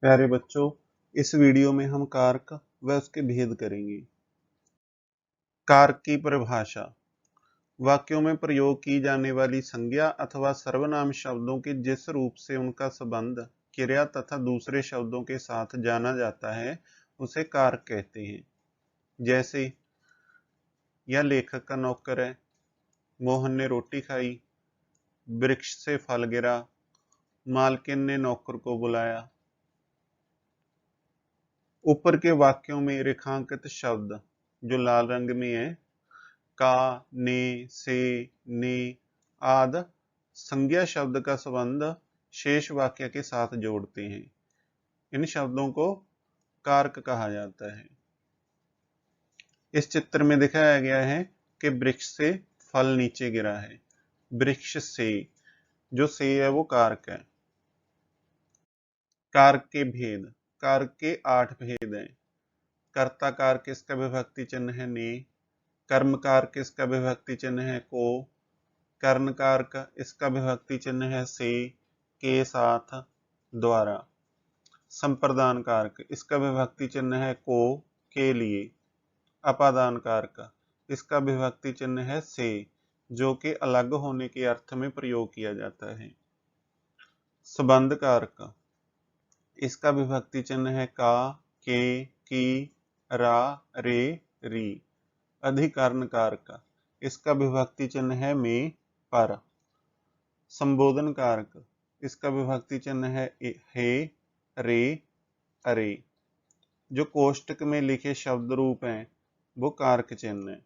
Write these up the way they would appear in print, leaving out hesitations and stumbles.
प्यारे बच्चों, इस वीडियो में हम कारक व उसके भेद करेंगे। कारक की परिभाषा। वाक्यों में प्रयोग की जाने वाली संज्ञा अथवा सर्वनाम शब्दों के जिस रूप से उनका संबंध क्रिया तथा दूसरे शब्दों के साथ जाना जाता है उसे कारक कहते हैं। जैसे, यह लेखक का नौकर है, मोहन ने रोटी खाई, वृक्ष से फल गिरा, मालकिन ने नौकर को बुलाया। ऊपर के वाक्यों में रेखांकित शब्द जो लाल रंग में है, का, ने, से, ने आदि संज्ञा शब्द का संबंध शेष वाक्य के साथ जोड़ते हैं। इन शब्दों को कारक कहा जाता है। इस चित्र में दिखाया गया है कि वृक्ष से फल नीचे गिरा है। वृक्ष से, जो से है वो कारक है। कारक के भेद। कारक के 8 भेद हैं। कर्ता कारक इसका विभक्ति चिन्ह है ने, कर्म कारक इसका विभक्ति चिन्ह है को, कर्ण कारक इसका विभक्ति चिन्ह है से, के साथ, द्वारा। संप्रदान कारक इसका विभक्ति चिन्ह है को, के लिए। अपादान कारक इसका विभक्ति चिन्ह है से, जो कि अलग होने के अर्थ में प्रयोग किया जाता है। संबंध कारक इसका विभक्ति चिन्ह है का, के, की, रा, रे, री। अधिकरण कारक इसका विभक्ति चिन्ह है में, पर। संबोधन कारक इसका विभक्ति चिन्ह है हे, रे, अरे। जो कोष्टक में लिखे शब्द रूप हैं वो कारक चिन्ह है।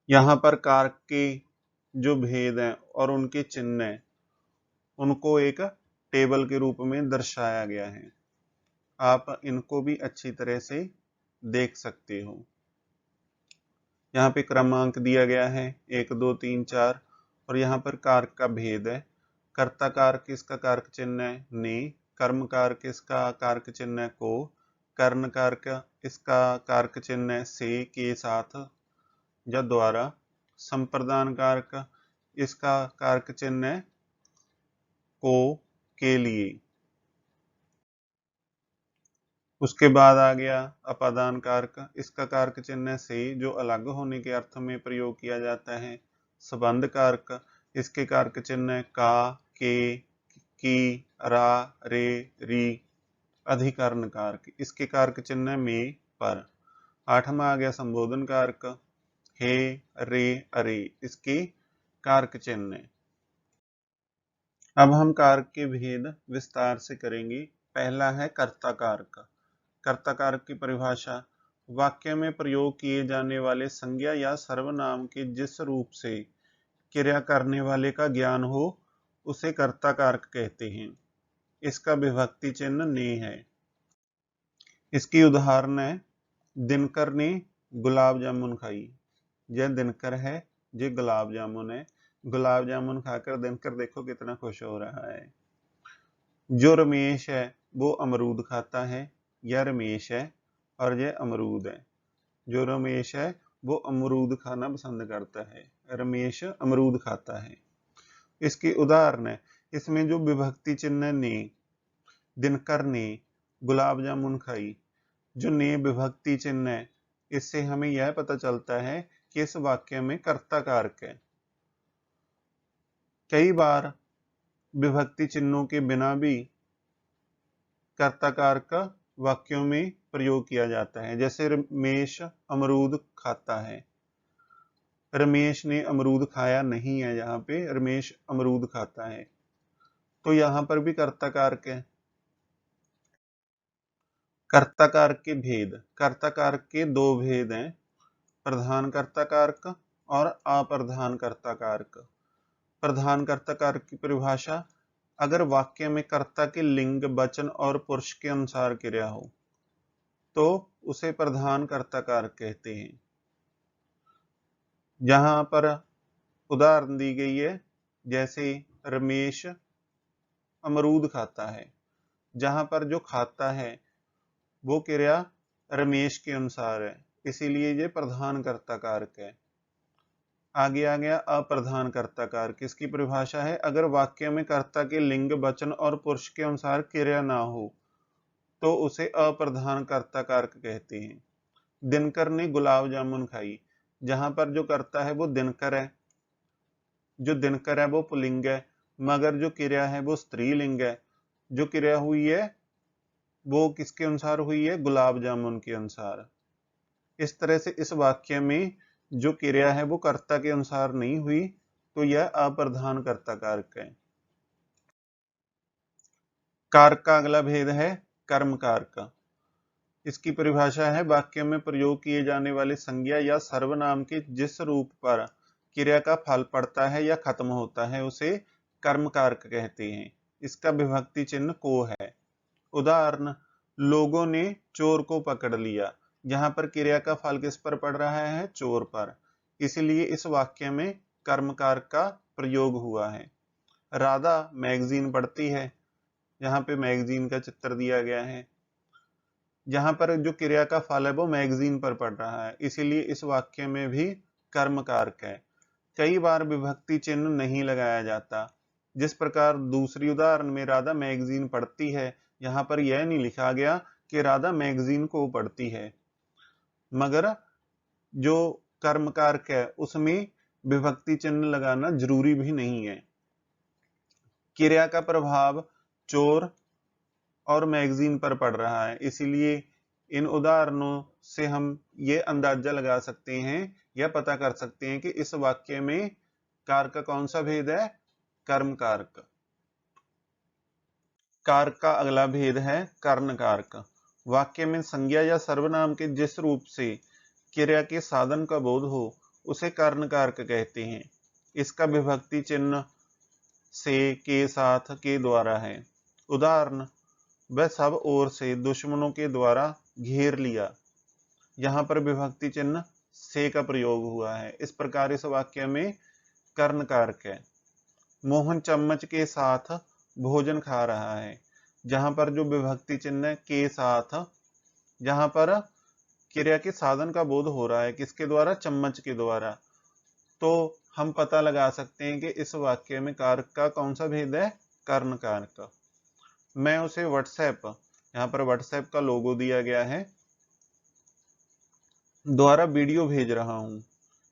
यहाँ पर कारक के जो भेद हैं और उनके चिन्ह हैं उनको एक टेबल के रूप में दर्शाया गया है। आप इनको भी अच्छी तरह से देख सकते हो। यहाँ पे क्रमांक दिया गया है 1 2 3 4 और यहाँ पर कारक का भेद है। कर्ता कारक इसका कारक चिन्ह है ने, कर्म कारक इसका कारक चिन्ह है को, कर्ण कारक इसका कारक चिन्ह है से, के साथ या द्वारा। संप्रदान कारक इसका कारक चिन्ह है को, के लिए। उसके बाद आ गया अपादान कारक इसका कारक चिन्ह से, जो अलग होने के अर्थ में प्रयोग किया जाता है। संबंध कारक इसके कारक चिन्ह का, के, की, रा, रे, री। अधिकरण कारक इसके कारक चिन्ह में, पर। आठवां आ गया संबोधन कारक हे, रे, अरे। इसके कारक चिन्ह। अब हम कारक के भेद विस्तार से करेंगे। पहला है कर्ता कारक। कर्ता कारक की परिभाषा। वाक्य में प्रयोग किए जाने वाले संज्ञा या सर्वनाम के जिस रूप से क्रिया करने वाले का ज्ञान हो उसे कर्ता कारक कहते हैं। इसका विभक्ति चिन्ह ने है। इसकी उदाहरण है, दिनकर ने गुलाब जामुन खाई। यह दिनकर है, ये गुलाब जामुन है। गुलाब जामुन खाकर दिनकर देखो कितना खुश हो रहा है। जो रमेश है वो अमरूद खाता है। यह रमेश है और यह अमरूद है। जो रमेश है वो अमरूद खाना पसंद करता है। रमेश अमरूद खाता है। इसकी उदाहरण है, इसमें जो विभक्ति चिन्ह ने, दिनकर ने गुलाब जामुन खाई। जो ने विभक्ति चिन्ह है इससे हमें यह पता चलता है कि इस वाक्य में कर्ता कारक है। कई बार विभक्ति चिन्हों के बिना भी कर्ता कारक का वाक्यों में प्रयोग किया जाता है। जैसे रमेश अमरूद खाता है। रमेश ने अमरूद खाया नहीं है, यहाँ पे रमेश अमरूद खाता है, तो यहाँ पर भी कर्ता कारक है। कर्ता कारक के भेद। कर्ता कारक के 2 भेद हैं, प्रधान कर्ता कारक और अप्रधान कर्ता कारक। प्रधान कर्ता कारक की परिभाषा। अगर वाक्य में कर्ता के लिंग, वचन और पुरुष के अनुसार क्रिया हो तो उसे प्रधान कर्ता कारक कहते हैं। जहां पर उदाहरण दी गई है, जैसे रमेश अमरूद खाता है। जहां पर जो खाता है वो क्रिया रमेश के अनुसार है, इसीलिए ये प्रधान कर्ता कारक है। आगे आ गया अप्रधान कर्ता कारक। इसकी परिभाषा है, अगर वाक्य में कर्ता के लिंग, वचन और पुरुष के अनुसार क्रिया ना हो तो उसे अप्रधान कर्ता कारक कहते हैं। दिनकर ने गुलाब जामुन खाई। जहां पर जो कर्ता है वो दिनकर है, जो दिनकर है वो पुल्लिंग है, मगर जो क्रिया है वो स्त्रीलिंग है। जो क्रिया हुई है वो किसके अनुसार हुई है? गुलाब जामुन के अनुसार। इस तरह से इस वाक्य में जो क्रिया है वो कर्ता के अनुसार नहीं हुई, तो यह अप्रधान कर्ता कारक है। कारक का अगला भेद है कर्म कारक। इसकी परिभाषा है, वाक्य में प्रयोग किए जाने वाले संज्ञा या सर्वनाम के जिस रूप पर क्रिया का फल पड़ता है या खत्म होता है उसे कर्म कारक कहते हैं। इसका विभक्ति चिन्ह को है। उदाहरण, लोगों ने चोर को पकड़ लिया। यहाँ पर क्रिया का फल किस पर पड़ रहा है? चोर पर। इसलिए इस वाक्य में कर्म कारक का प्रयोग हुआ है। राधा मैगजीन पढ़ती है। यहाँ पे मैगजीन का चित्र दिया गया है। यहाँ पर जो क्रिया का फल है वो मैगजीन पर पड़ रहा है, इसीलिए इस वाक्य में भी कर्म कारक है। कई बार विभक्ति चिन्ह नहीं लगाया जाता। जिस प्रकार दूसरी उदाहरण में राधा मैगजीन पढ़ती है, यहाँ पर यह नहीं लिखा गया कि राधा मैगजीन को पढ़ती है, मगर जो कर्म कारक है उसमें विभक्ति चिन्ह लगाना जरूरी भी नहीं है। क्रिया का प्रभाव चोर और मैगजीन पर पड़ रहा है, इसीलिए इन उदाहरणों से हम ये अंदाजा लगा सकते हैं या पता कर सकते हैं कि इस वाक्य में कारक का कौन सा भेद है? कर्म कारक। कारक का अगला भेद है कर्ण कारक। वाक्य में संज्ञा या सर्वनाम के जिस रूप से क्रिया के साधन का बोध हो उसे कर्ण कारक कहते हैं। इसका विभक्ति चिन्ह से, के साथ, के द्वारा है। उदाहरण, वह सब ओर से दुश्मनों के द्वारा घेर लिया। यहाँ पर विभक्ति चिन्ह से का प्रयोग हुआ है। इस प्रकार इस वाक्य में कर्ण कारक है। मोहन चम्मच के साथ भोजन खा रहा है। जहां पर जो विभक्ति चिन्ह के साथ, जहां पर क्रिया के साधन का बोध हो रहा है किसके द्वारा? चम्मच के द्वारा। तो हम पता लगा सकते हैं कि इस वाक्य में कारक का कौन सा भेद है? कर्ण कारक। मैं उसे व्हाट्सएप, यहाँ पर व्हाट्सएप का लोगो दिया गया है, द्वारा वीडियो भेज रहा हूं।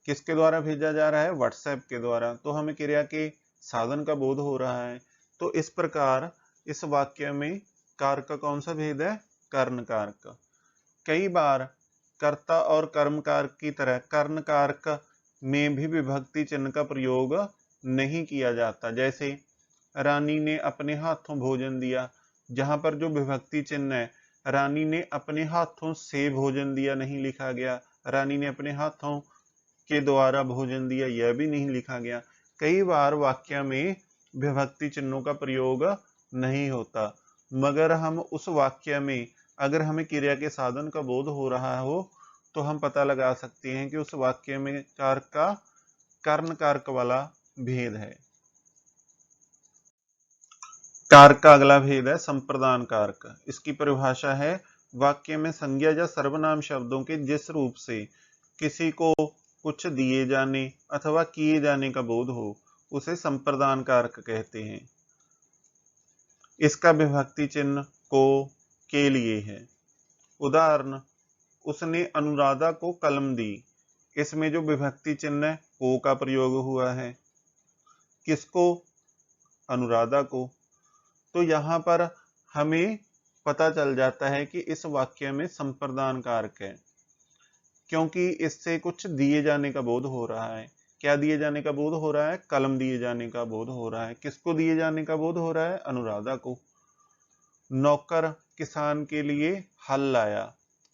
किसके द्वारा भेजा जा रहा है? व्हाट्सएप के द्वारा। तो हमें क्रिया के साधन का बोध हो रहा है। तो इस प्रकार इस वाक्य में कारक का कौन सा भेद है? कर्ण कारक। कई बार कर्ता और कर्म कारक की तरह कर्ण कारक में भी विभक्ति चिन्ह का प्रयोग नहीं किया जाता। जैसे रानी ने अपने हाथों भोजन दिया। जहां पर जो विभक्ति चिन्ह है, रानी ने अपने हाथों से भोजन दिया नहीं लिखा गया, रानी ने अपने हाथों के द्वारा भोजन दिया यह भी नहीं लिखा गया। कई बार वाक्य में विभक्ति चिन्हों का प्रयोग नहीं होता, मगर हम उस वाक्य में अगर हमें क्रिया के साधन का बोध हो रहा हो तो हम पता लगा सकते हैं कि उस वाक्य में कारक का कर्ण कारक वाला भेद है। कारक का अगला भेद है संप्रदान कारक। इसकी परिभाषा है, वाक्य में संज्ञा या सर्वनाम शब्दों के जिस रूप से किसी को कुछ दिए जाने अथवा किए जाने का बोध हो उसे संप्रदान कारक कहते हैं। इसका विभक्ति चिन्ह को, के लिए है। उदाहरण, उसने अनुराधा को कलम दी। इसमें जो विभक्ति चिन्ह है को का प्रयोग हुआ है। किसको? अनुराधा को। तो यहाँ पर हमें पता चल जाता है कि इस वाक्य में संप्रदान कारक है, क्योंकि इससे कुछ दिए जाने का बोध हो रहा है। क्या दिए जाने का बोध हो रहा है? कलम दिए जाने का बोध हो रहा है। किसको दिए जाने का बोध हो रहा है? अनुराधा को। नौकर किसान के लिए हल लाया।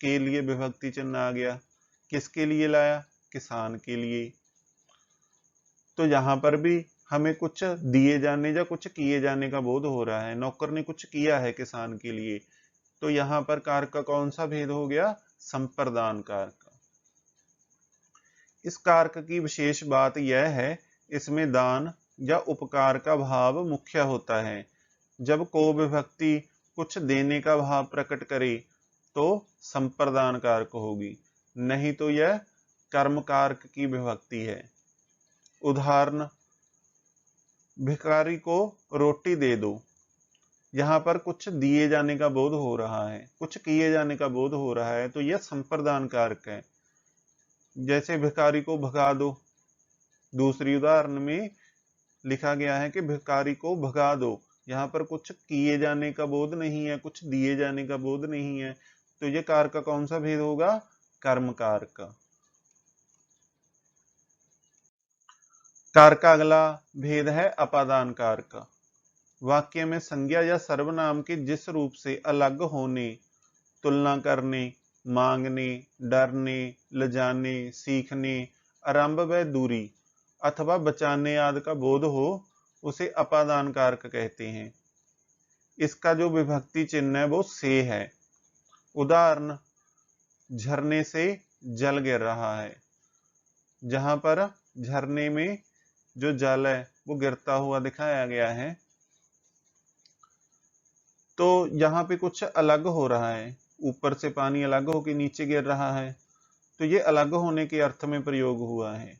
के लिए विभक्ति चिन्ह आ गया। किसके लिए लाया? किसान के लिए। तो यहाँ पर भी हमें कुछ दिए जाने या कुछ किए जाने का बोध हो रहा है। नौकर ने कुछ किया है किसान के लिए, तो यहाँ पर कारक का कौन सा भेद हो गया? संप्रदान कारक। इस कारक की विशेष बात यह है, इसमें दान या उपकार का भाव मुख्य होता है। जब को विभक्ति कुछ देने का भाव प्रकट करे तो संप्रदान कारक होगी, नहीं तो यह कर्म कारक की विभक्ति है। उदाहरण, भिखारी को रोटी दे दो। यहाँ पर कुछ दिए जाने का बोध हो रहा है, कुछ किए जाने का बोध हो रहा है, तो यह संप्रदान कारक है। जैसे भिखारी को भगा दो, दूसरी उदाहरण में लिखा गया है कि भिखारी को भगा दो। यहाँ पर कुछ किए जाने का बोध नहीं है, कुछ दिए जाने का बोध नहीं है, तो ये कारक का कौन सा भेद होगा? कर्म कारक का। कारक का अगला भेद है अपादान कारक। वाक्य में संज्ञा या सर्वनाम के जिस रूप से अलग होने, तुलना करने, मांगने, डरने, लजाने, सीखने, आरंभ व दूरी अथवा बचाने आदि का बोध हो, उसे अपादान कारक कहते हैं। इसका जो विभक्ति चिन्ह है वो से है। उदाहरण, झरने से जल गिर रहा है। जहां पर झरने में जो जल है वो गिरता हुआ दिखाया गया है, तो यहाँ पे कुछ अलग हो रहा है, ऊपर से पानी अलग होकर नीचे गिर रहा है, तो ये अलग होने के अर्थ में प्रयोग हुआ है।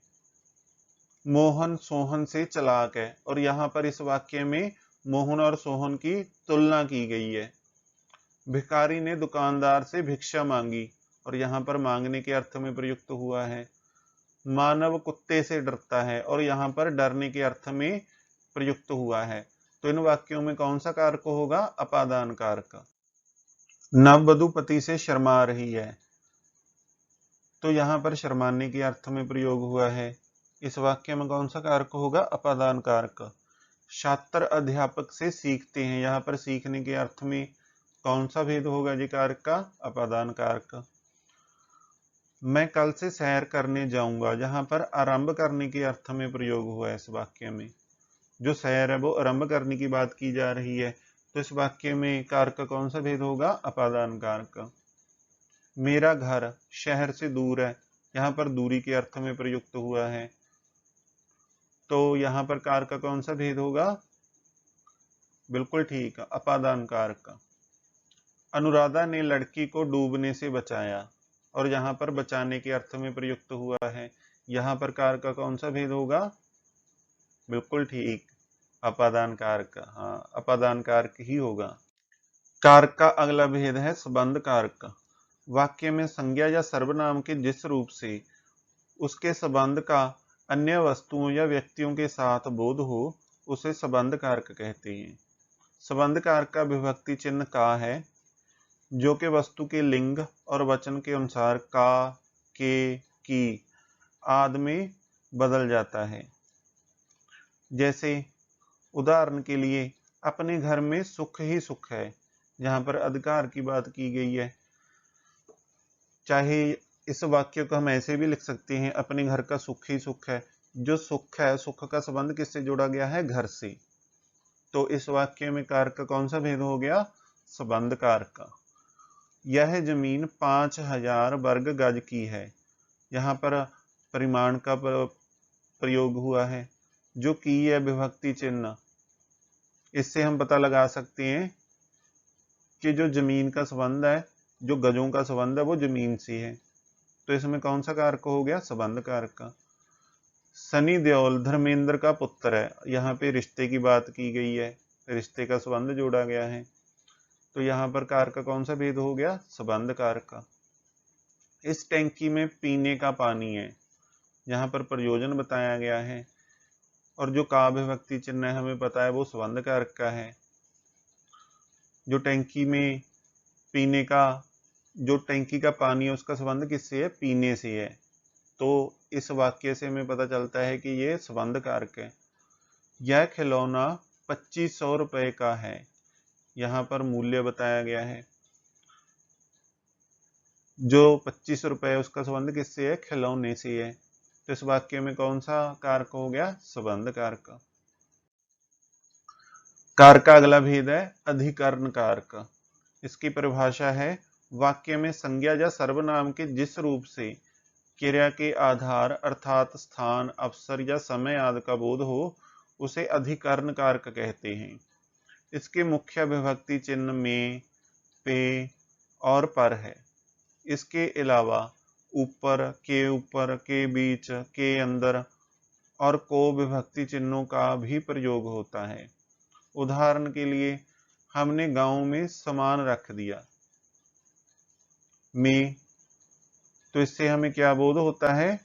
मोहन सोहन से चालाक है, और यहाँ पर इस वाक्य में मोहन और सोहन की तुलना की गई है। भिखारी ने दुकानदार से भिक्षा मांगी, और यहाँ पर मांगने के अर्थ में प्रयुक्त हुआ है। मानव कुत्ते से डरता है, और यहाँ पर डरने के अर्थ में प्रयुक्त हुआ है। तो इन वाक्यों में कौन सा कारक होगा? अपादान कारक। नववधु पति से शर्मा रही है, तो यहाँ पर शर्माने के अर्थ में प्रयोग हुआ है। इस वाक्य में कौन सा कारक होगा? अपादान कारक। छात्र अध्यापक से सीखते हैं, यहाँ पर सीखने के अर्थ में कौन सा भेद होगा जी कारक का? अपादान कारक। मैं कल से सैर करने जाऊंगा, जहां पर आरंभ करने के अर्थ में प्रयोग हुआ है। इस वाक्य में जो सैर है वो आरंभ करने की बात की जा रही है, तो इस वाक्य में कारक का कौन सा भेद होगा? अपादान कारक। मेरा घर शहर से दूर है, यहाँ पर दूरी के अर्थ में प्रयुक्त हुआ है, तो यहाँ पर कारक का कौन सा भेद होगा? बिल्कुल ठीक, अपादान कारक। अनुराधा ने लड़की को डूबने से बचाया, और यहाँ पर बचाने के अर्थ में प्रयुक्त हुआ है। यहाँ पर कारक का कौन सा भेद होगा? बिल्कुल ठीक, अपादान कारक। हाँ, अपादान कारक ही होगा। कारक का अगला भेद है संबंध कारक। वाक्य में संज्ञा या सर्वनाम के जिस रूप से उसके संबंध का अन्य वस्तुओं या व्यक्तियों के साथ बोध हो, उसे संबंध कारक कहते हैं। संबंध कारक का विभक्ति चिन्ह का है, जो कि वस्तु के लिंग और वचन के अनुसार का, के, की आदि में बदल जाता है। जैसे उदाहरण के लिए, अपने घर में सुख ही सुख है, जहां पर अधिकार की बात की गई है। चाहे इस वाक्य को हम ऐसे भी लिख सकते हैं, अपने घर का सुख ही सुख है। जो सुख है, सुख का संबंध किससे जोड़ा गया है? घर से। तो इस वाक्य में कारक का कौन सा भेद हो गया? संबंध कारक का। यह जमीन 5000 वर्ग गज की है, यहाँ पर परिमाण का प्रयोग हुआ है। जो की है विभक्ति चिन्ह, इससे हम पता लगा सकते हैं कि जो जमीन का संबंध है, जो गजों का संबंध है, वो जमीन से है। तो इसमें कौन सा कारक हो गया? संबंध कारक का। सनी देओल धर्मेंद्र का पुत्र है, यहाँ पे रिश्ते की बात की गई है, रिश्ते का संबंध जोड़ा गया है, तो यहाँ पर कारक का कौन सा भेद हो गया? संबंध कारक का। इस टैंकी में पीने का पानी है, यहाँ पर प्रयोजन बताया गया है, और जो का विभक्ति चिन्ह है हमें पता है वो संबंध कारक का है। जो टैंकी में पीने का, जो टैंकी का पानी है उसका संबंध किससे है? पीने से है। तो इस वाक्य से हमें पता चलता है कि ये संबंध कारक है। यह खिलौना 2500 रुपए का है, यहाँ पर मूल्य बताया गया है। जो 25 रुपए है उसका संबंध किससे है? खिलौने से है। तो इस वाक्य में कौन सा कारक हो गया? संबंध कारक। कारक का अगला भेद है अधिकरण कारक। इसकी परिभाषा है, वाक्य में संज्ञा या सर्वनाम के जिस रूप से क्रिया के आधार अर्थात स्थान, अवसर या समय आदि का बोध हो, उसे अधिकरण कारक कहते हैं। इसके मुख्य विभक्ति चिन्ह में, पे और पर है। इसके अलावा ऊपर, के बीच, के अंदर और को विभक्ति चिन्हों का भी प्रयोग होता है। उदाहरण के लिए हमने गांव में सामान रख दिया में, तो इससे हमें क्या बोध होता है?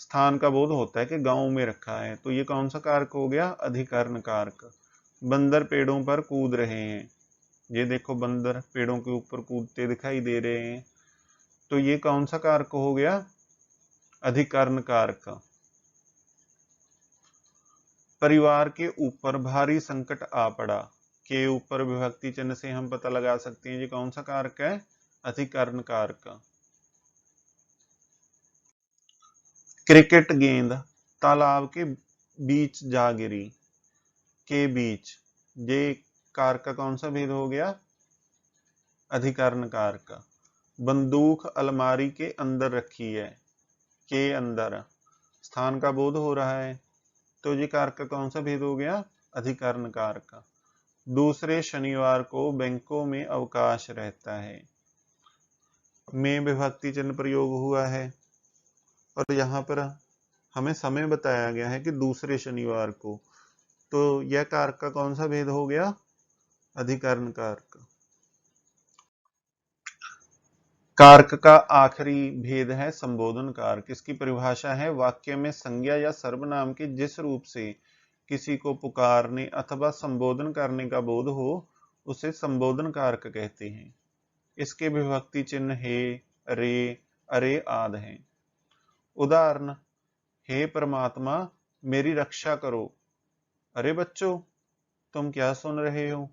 स्थान का बोध होता है कि गांव में रखा है। तो ये कौन सा कारक हो गया? अधिकरण कारक। बंदर पेड़ों पर कूद रहे हैं, ये देखो बंदर पेड़ों के ऊपर कूदते दिखाई दे रहे हैं, तो ये कौन सा कारक हो गया? अधिकरण कारक। परिवार के ऊपर भारी संकट आ पड़ा, के ऊपर विभक्ति चिन्ह से हम पता लगा सकते हैं ये कौन सा कारक है? अधिकरण कारक। क्रिकेट गेंद तालाब के बीच जा गिरी, के बीच, ये कारक का कौन सा भेद हो गया? अधिकरण कारक। बंदूक अलमारी के अंदर रखी है, के अंदर, स्थान का बोध हो रहा है, तो ये कारक का कौन सा भेद हो गया? अधिकरण कारक। दूसरे शनिवार को बैंकों में अवकाश रहता है, में विभक्ति चिन्ह प्रयोग हुआ है और यहाँ पर हमें समय बताया गया है कि दूसरे शनिवार को, तो यह कारक का कौन सा भेद हो गया? अधिकरण कारक। कारक का आखिरी भेद है संबोधन कारक। इसकी परिभाषा है वाक्य में संज्ञा या सर्वनाम के जिस रूप से किसी को पुकारने अथवा संबोधन करने का बोध हो उसे संबोधन कारक कहते हैं। इसके विभक्ति चिन्ह हे, रे, अरे आदि हैं। उदाहरण, हे परमात्मा मेरी रक्षा करो, अरे बच्चों तुम क्या सुन रहे हो?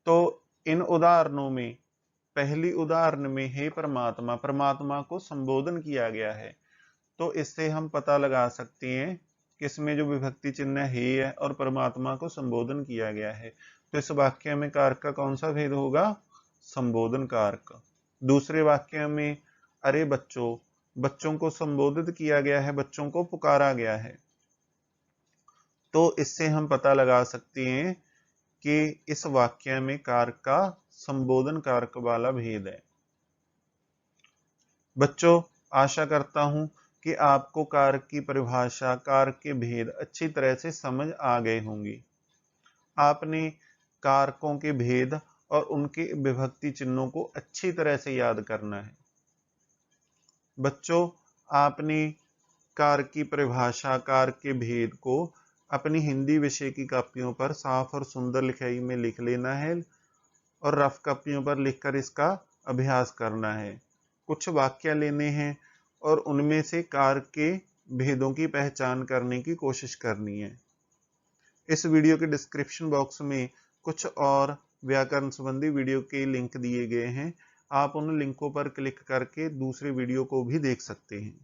तो इन उदाहरणों में पहली उदाहरण में हे परमात्मा, परमात्मा को संबोधन किया गया है, तो इससे हम पता लगा सकते हैं कि इसमें जो विभक्ति चिन्ह हे है और परमात्मा को संबोधन किया गया है, तो इस वाक्य में कारक का कौन सा भेद होगा? संबोधन कारक। दूसरे वाक्य में अरे बच्चों, बच्चों को संबोधित किया गया है, बच्चों को पुकारा गया है, तो इससे हम पता लगा सकते हैं कि इस वाक्य में कारक का संबोधन कारक वाला भेद है। बच्चों आशा करता हूं कि आपको कारक की परिभाषा, कारक के भेद अच्छी तरह से समझ आ गए होंगे। आपने कारकों के भेद और उनके विभक्ति चिन्हों को अच्छी तरह से याद करना है। बच्चों आपने कारक की परिभाषा, कारक के भेद को अपनी हिंदी विषय की कापियों पर साफ और सुंदर लिखाई में लिख लेना है और रफ कापियों पर लिखकर इसका अभ्यास करना है। कुछ वाक्य लेने हैं और उनमें से कारक के भेदों की पहचान करने की कोशिश करनी है। इस वीडियो के डिस्क्रिप्शन बॉक्स में कुछ और व्याकरण संबंधी वीडियो के लिंक दिए गए हैं, आप उन लिंकों पर क्लिक करके दूसरे वीडियो को भी देख सकते हैं।